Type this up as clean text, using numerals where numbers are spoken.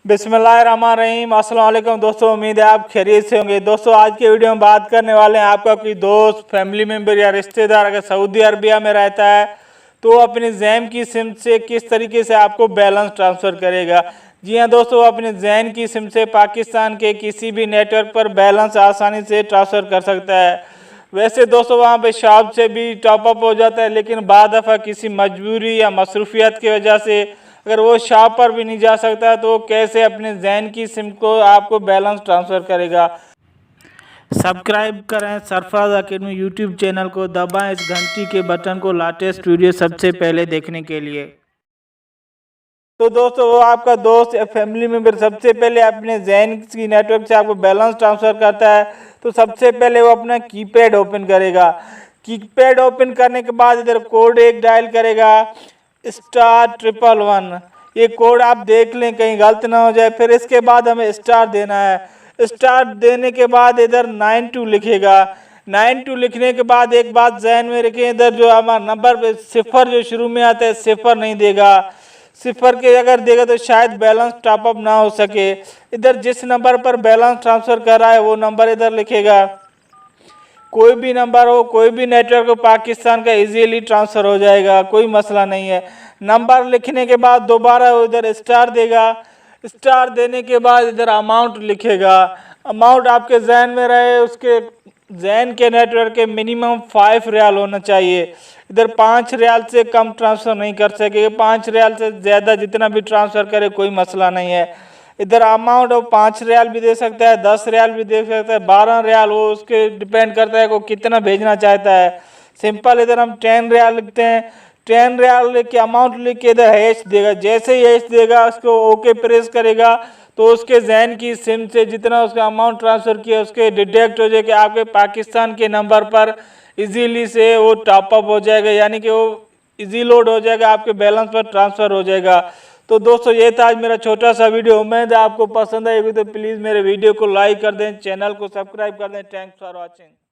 बिस्मिल्लाहिर्रहमानिर्रहीम। अस्सलाम वालेकुम दोस्तों, उम्मीद है आप खैरियत से होंगे। दोस्तों आज के वीडियो में बात करने वाले हैं, आपका कोई दोस्त, फैमिली मेम्बर या रिश्तेदार अगर सऊदी अरबिया में रहता है तो अपनी जैन की सिम से किस तरीके से आपको बैलेंस ट्रांसफ़र करेगा। जी हाँ दोस्तों, अपने जैन की सिम से पाकिस्तान के किसी भी नेटवर्क पर बैलेंस आसानी से ट्रांसफ़र कर सकता है। वैसे दोस्तों वहाँ पे शॉप से भी टॉपअप हो जाता है, लेकिन बाद दफ़ा किसी मजबूरी या मसरूफियत की वजह से अगर वो शॉप पर भी नहीं जा सकता तो कैसे अपने जैन की सिम को आपको बैलेंस ट्रांसफ़र करेगा। सब्सक्राइब करें सरफराज अकेडमी यूट्यूब चैनल को, दबाएं इस घंटी के बटन को लेटेस्ट वीडियो सबसे पहले देखने के लिए। तो दोस्तों वो आपका दोस्त या फैमिली मेम्बर सबसे पहले अपने जैन की नेटवर्क से आपको बैलेंस ट्रांसफ़र करता है तो सबसे पहले वो अपना कीपैड ओपन करेगा। कीपैड ओपन करने के बाद इधर कोड एक डायल करेगा *111। ये कोड आप देख लें कहीं गलत ना हो जाए। फिर इसके बाद हमें स्टार देना है। स्टार देने के बाद इधर 92 लिखेगा। 92 लिखने के बाद एक बात जहन में रखें, इधर जो हमारा नंबर सिफर जो शुरू में आता है सिफर नहीं देगा। सिफर के अगर देगा तो शायद बैलेंस टॉपअप ना हो सके। इधर जिस नंबर पर बैलेंस ट्रांसफ़र कर रहा है वो नंबर इधर लिखेगा। कोई भी नंबर हो, कोई भी नेटवर्क हो, पाकिस्तान का इजीली ट्रांसफ़र हो जाएगा, कोई मसला नहीं है। नंबर लिखने के बाद दोबारा इधर स्टार देगा। स्टार देने के बाद इधर अमाउंट लिखेगा। अमाउंट आपके जहन में रहे, उसके जैन के नेटवर्क के मिनिमम 5 रियाल होना चाहिए। इधर 5 रियाल से कम ट्रांसफ़र नहीं कर सकेंगे। 5 रियाल से ज़्यादा जितना भी ट्रांसफ़र करे कोई मसला नहीं है। इधर अमाउंट वो 5 रियाल भी दे सकता है, 10 रियाल भी दे सकता है, 12 रियाल, वो उसके डिपेंड करता है वो कितना भेजना चाहता है। सिंपल इधर हम 10 रियाल लिखते हैं। 10 रियाल लिख के अमाउंट लिख के इधर हैश देगा। जैसे ही हैश देगा उसको ओके प्रेस करेगा तो उसके जैन की सिम से जितना उसका अमाउंट ट्रांसफ़र किया उसके डिटेक्ट हो जाएगा। आपके पाकिस्तान के नंबर पर इजीली से वो टॉपअप हो जाएगा, यानी कि वो इजी लोड हो जाएगा, आपके बैलेंस पर ट्रांसफ़र हो जाएगा। तो दोस्तों ये था आज मेरा छोटा सा वीडियो। उम्मीद है आपको पसंद आएगी तो प्लीज़ मेरे वीडियो को लाइक कर दें, चैनल को सब्सक्राइब कर दें। Thanks for watching.